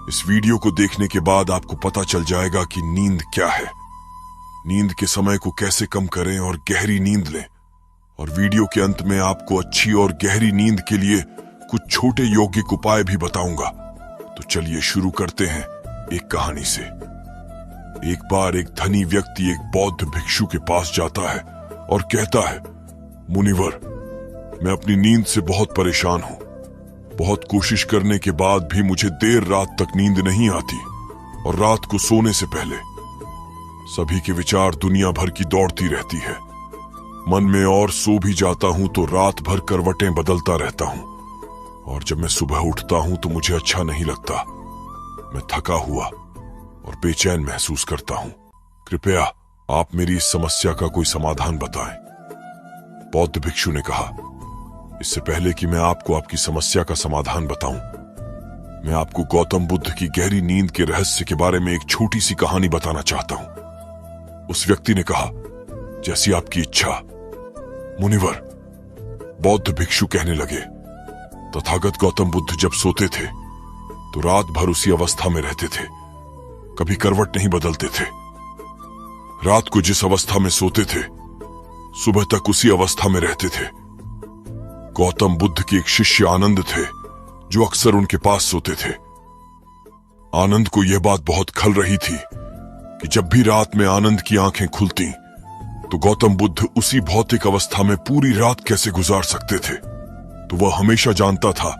इस वीडियो को देखने के बाद आपको पता चल जाएगा कि नींद क्या है, नींद के समय को कैसे कम करें और गहरी नींद लें। और वीडियो के अंत में आपको अच्छी और गहरी नींद के लिए कुछ छोटे यौगिक उपाय भी बताऊंगा। तो चलिए शुरू करते हैं एक कहानी से। एक बार एक धनी व्यक्ति एक बौद्ध भिक्षु के पास जाता है और कहता है, मुनिवर, मैं अपनी नींद से बहुत परेशान हूं। बहुत कोशिश करने के बाद भी मुझे देर रात तक नींद नहीं आती और रात को सोने से पहले सभी के विचार दुनिया भर की दौड़ती रहती है। मन में और सो भी जाता हूं तो रात भर करवटें बदलता रहता हूं और जब मैं सुबह उठता हूं तो मुझे अच्छा नहीं लगता। मैं थका हुआ और बेचैन महसूस करता हूं। कृपया आप मेरी इस समस्या का कोई समाधान बताएं। बौद्ध भिक्षु ने कहा, इससे पहले कि मैं आपको आपकी समस्या का समाधान बताऊं, मैं आपको गौतम बुद्ध की गहरी नींद के रहस्य के बारे में एक छोटी सी कहानी बताना चाहता हूं। उस व्यक्ति ने कहा, जैसी आपकी इच्छा मुनिवर। बौद्ध भिक्षु कहने लगे, तथागत गौतम बुद्ध जब सोते थे तो रात भर उसी अवस्था में रहते थे, कभी करवट नहीं बदलते थे। रात को जिस अवस्था में सोते थे सुबह तक उसी अवस्था में रहते थे। गौतम बुद्ध के एक शिष्य आनंद थे जो अक्सर उनके पास सोते थे। आनंद को यह बात बहुत खल रही थी कि जब भी रात में आनंद की आंखें खुलती तो गौतम बुद्ध उसी भौतिक अवस्था में पूरी रात कैसे गुजार सकते थे। तो वह हमेशा जानता था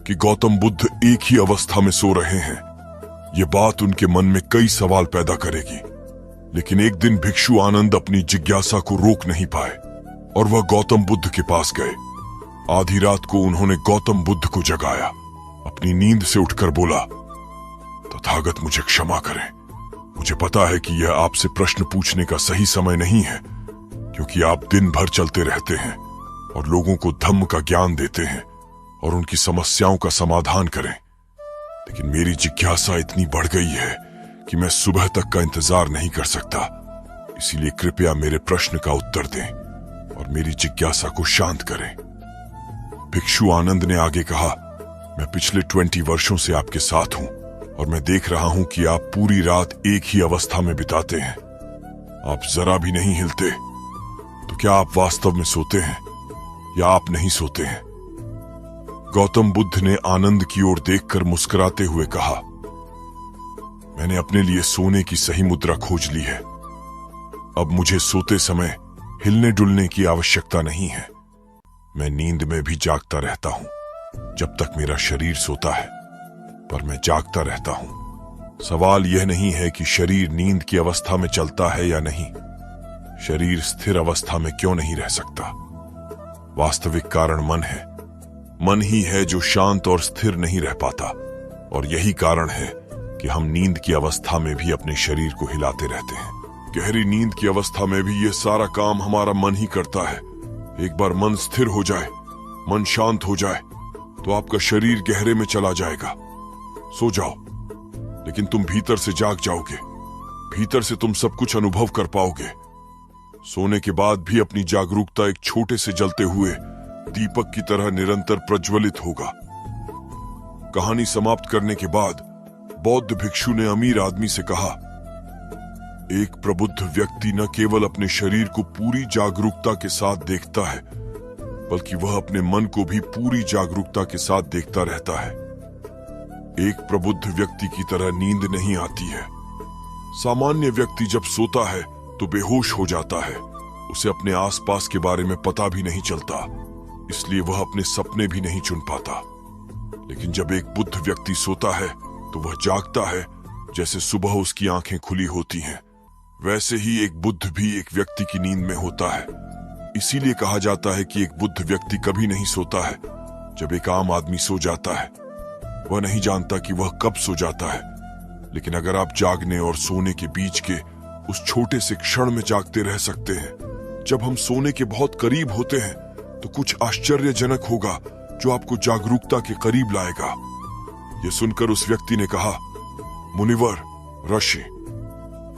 कि गौतम बुद्ध एक ही अवस्था में सो रहे हैं। यह बात उनके मन में कई सवाल पैदा करेगी। लेकिन एक दिन भिक्षु आनंद अपनी जिज्ञासा को रोक नहीं पाए और वह गौतम बुद्ध के पास गए। आधी रात को उन्होंने गौतम बुद्ध को जगाया। अपनी नींद से उठकर बोला, तथागत मुझे क्षमा करें। मुझे पता है कि यह आपसे प्रश्न पूछने का सही समय नहीं है, क्योंकि आप दिन भर चलते रहते हैं और लोगों को धम्म का ज्ञान देते हैं और उनकी समस्याओं का समाधान करें। लेकिन मेरी जिज्ञासा इतनी बढ़ गई है कि मैं सुबह तक का इंतजार नहीं कर सकता। इसीलिए कृपया मेरे प्रश्न का उत्तर दें और मेरी जिज्ञासा को शांत करें। भिक्षु आनंद ने आगे कहा, मैं पिछले 20 वर्षों से आपके साथ हूं और मैं देख रहा हूं कि आप पूरी रात एक ही अवस्था में बिताते हैं। आप जरा भी नहीं हिलते। तो क्या आप वास्तव में सोते हैं या आप नहीं सोते हैं? गौतम बुद्ध ने आनंद की ओर देखकर मुस्कुराते हुए कहा, मैंने अपने लिए सोने की सही मुद्रा खोज ली है। अब मुझे सोते समय हिलने डुलने की आवश्यकता नहीं है। मैं नींद में भी जागता रहता हूं जब तक मेरा शरीर सोता है, पर मैं जागता रहता हूं। सवाल यह नहीं है कि शरीर नींद की अवस्था में चलता है या नहीं। शरीर स्थिर अवस्था में क्यों नहीं रह सकता? वास्तविक कारण मन है। मन ही है जो शांत और स्थिर नहीं रह पाता और यही कारण है कि हम नींद की अवस्था में भी अपने शरीर को हिलाते रहते हैं। गहरी नींद की अवस्था में भी यह सारा काम हमारा मन ही करता है। एक बार मन स्थिर हो जाए, मन शांत हो जाए तो आपका शरीर गहरे में चला जाएगा। सो जाओ, लेकिन तुम भीतर से जाग जाओगे। भीतर से तुम सब कुछ अनुभव कर पाओगे। सोने के बाद भी अपनी जागरूकता एक छोटे से जलते हुए दीपक की तरह निरंतर प्रज्वलित होगा। कहानी समाप्त करने के बाद बौद्ध भिक्षु ने अमीर आदमी से कहा, एक प्रबुद्ध व्यक्ति न केवल अपने शरीर को पूरी जागरूकता के साथ देखता है, बल्कि वह अपने मन को भी पूरी जागरूकता के साथ देखता रहता है। एक प्रबुद्ध व्यक्ति की तरह नींद नहीं आती है। सामान्य व्यक्ति जब सोता है तो बेहोश हो जाता है। उसे अपने आसपास के बारे में पता भी नहीं चलता, इसलिए वह अपने सपने भी नहीं चुन पाता। लेकिन जब एक बुद्ध व्यक्ति सोता है तो वह जागता है, जैसे सुबह उसकी आंखें खुली होती हैं। वैसे ही एक बुद्ध भी एक व्यक्ति की नींद में होता है। इसीलिए कहा जाता है कि एक बुद्ध व्यक्ति कभी नहीं सोता है। जब एक आम आदमी सो जाता है वह नहीं जानता कि वह कब सो जाता है। लेकिन अगर आप जागने और सोने के बीच के उस छोटे से क्षण में जागते रह सकते हैं, जब हम सोने के बहुत करीब होते हैं, तो कुछ आश्चर्यजनक होगा जो आपको जागरूकता के करीब लाएगा। यह सुनकर उस व्यक्ति ने कहा, मुनिवर ऋषि,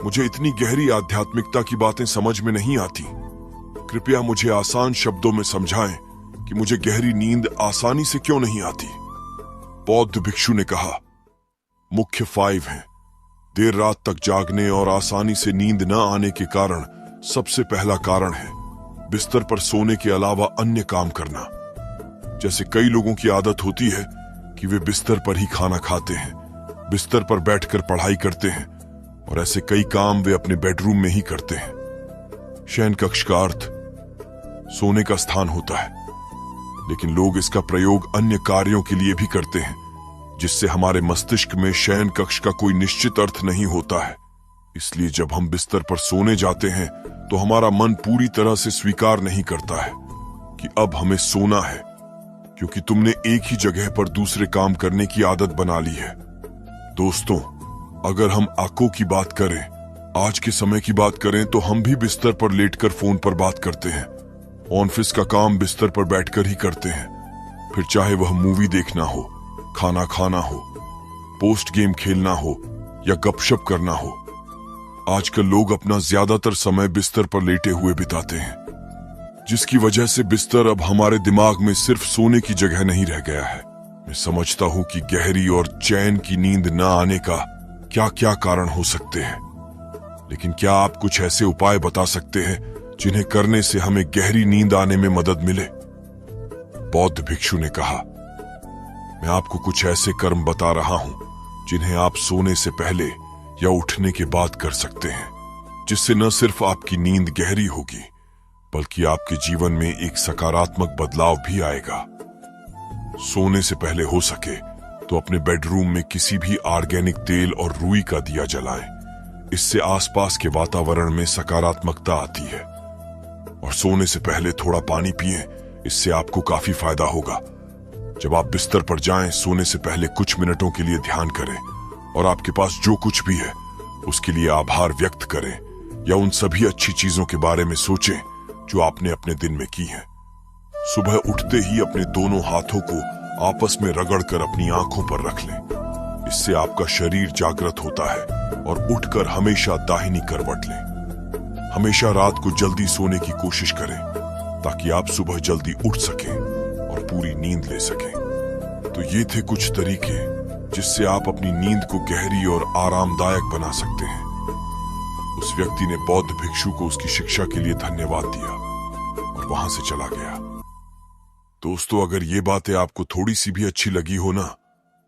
मुझे इतनी गहरी आध्यात्मिकता की बातें समझ में नहीं आती। कृपया मुझे आसान शब्दों में समझाएं कि मुझे गहरी नींद आसानी से क्यों नहीं आती। बौद्ध भिक्षु ने कहा, मुख्य 5 हैं। देर रात तक जागने और आसानी से नींद न आने के कारण सबसे पहला कारण है बिस्तर पर सोने के अलावा अन्य काम करना। जैसे कई लोगों की आदत होती है कि वे बिस्तर पर ही खाना खाते हैं, बिस्तर पर बैठकर पढ़ाई करते हैं और ऐसे कई काम वे अपने बेडरूम में ही करते हैं। शयन कक्ष का अर्थ सोने का स्थान होता है, लेकिन लोग इसका प्रयोग अन्य कार्यों के लिए भी करते हैं, जिससे हमारे मस्तिष्क में शयन कक्ष का कोई निश्चित अर्थ नहीं होता है। इसलिए जब हम बिस्तर पर सोने जाते हैं तो हमारा मन पूरी तरह से स्वीकार नहीं करता है कि अब हमें सोना है, क्योंकि तुमने एक ही जगह पर दूसरे काम करने की आदत बना ली है। दोस्तों, अगर हम आंखों की बात करें, आज के समय की बात करें, तो हम भी बिस्तर पर लेटकर फोन पर बात करते हैं। ऑफिस का काम बिस्तर पर बैठकर ही करते हैं, फिर चाहे वह मूवी देखना हो, खाना खाना हो, पोस्ट गेम खेलना हो या गपशप करना हो। आजकल लोग अपना ज्यादातर समय बिस्तर पर लेटे हुए बिताते हैं, जिसकी वजह से बिस्तर अब हमारे दिमाग में सिर्फ सोने की जगह नहीं रह गया है। मैं समझता हूं कि गहरी और चैन की नींद न आने का क्या क्या कारण हो सकते हैं, लेकिन क्या आप कुछ ऐसे उपाय बता सकते हैं जिन्हें करने से हमें गहरी नींद आने में मदद मिले? बौद्ध भिक्षु ने कहा, मैं आपको कुछ ऐसे कर्म बता रहा हूं जिन्हें आप सोने से पहले या उठने के बाद कर सकते हैं, जिससे न सिर्फ आपकी नींद गहरी होगी, बल्कि आपके जीवन में एक सकारात्मक बदलाव भी आएगा। सोने से पहले हो सके तो अपने बेडरूम में किसी भी ऑर्गेनिक तेल और रुई का दिया जलाएं। इससे आसपास के वातावरण में सकारात्मकता आती है। और सोने से पहले थोड़ा पानी पिएं, इससे आपको काफी फायदा होगा। जब आप बिस्तर पर जाएं, सोने से पहले कुछ मिनटों के लिए ध्यान करें और आपके पास जो कुछ भी है उसके लिए आभार व्यक्त करें या उन सभी अच्छी चीजों के बारे में सोचें जो आपने अपने दिन में की हैं। सुबह उठते ही अपने दोनों हाथों को आपस में रगड़कर अपनी आंखों पर रख लें। इससे आपका शरीर जागृत होता है और उठकर हमेशा दाहिनी करवट लें। हमेशा रात को जल्दी सोने की कोशिश करें ताकि आप सुबह जल्दी उठ सकें और पूरी नींद ले सकें। तो ये थे कुछ तरीके जिससे आप अपनी नींद को गहरी और आरामदायक बना सकते हैं। उस व्यक्ति ने बौद्ध भिक्षु को उसकी शिक्षा के लिए धन्यवाद दिया और वहां से चला गया। दोस्तों, अगर ये बातें आपको थोड़ी सी भी अच्छी लगी हो ना,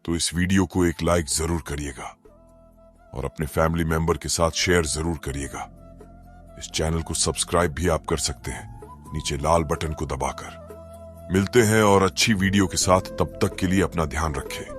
तो इस वीडियो को एक लाइक जरूर करिएगा और अपने फैमिली मेंबर के साथ शेयर जरूर करिएगा। इस चैनल को सब्सक्राइब भी आप कर सकते हैं नीचे लाल बटन को दबाकर। मिलते हैं और अच्छी वीडियो के साथ, तब तक के लिए अपना ध्यान रखें।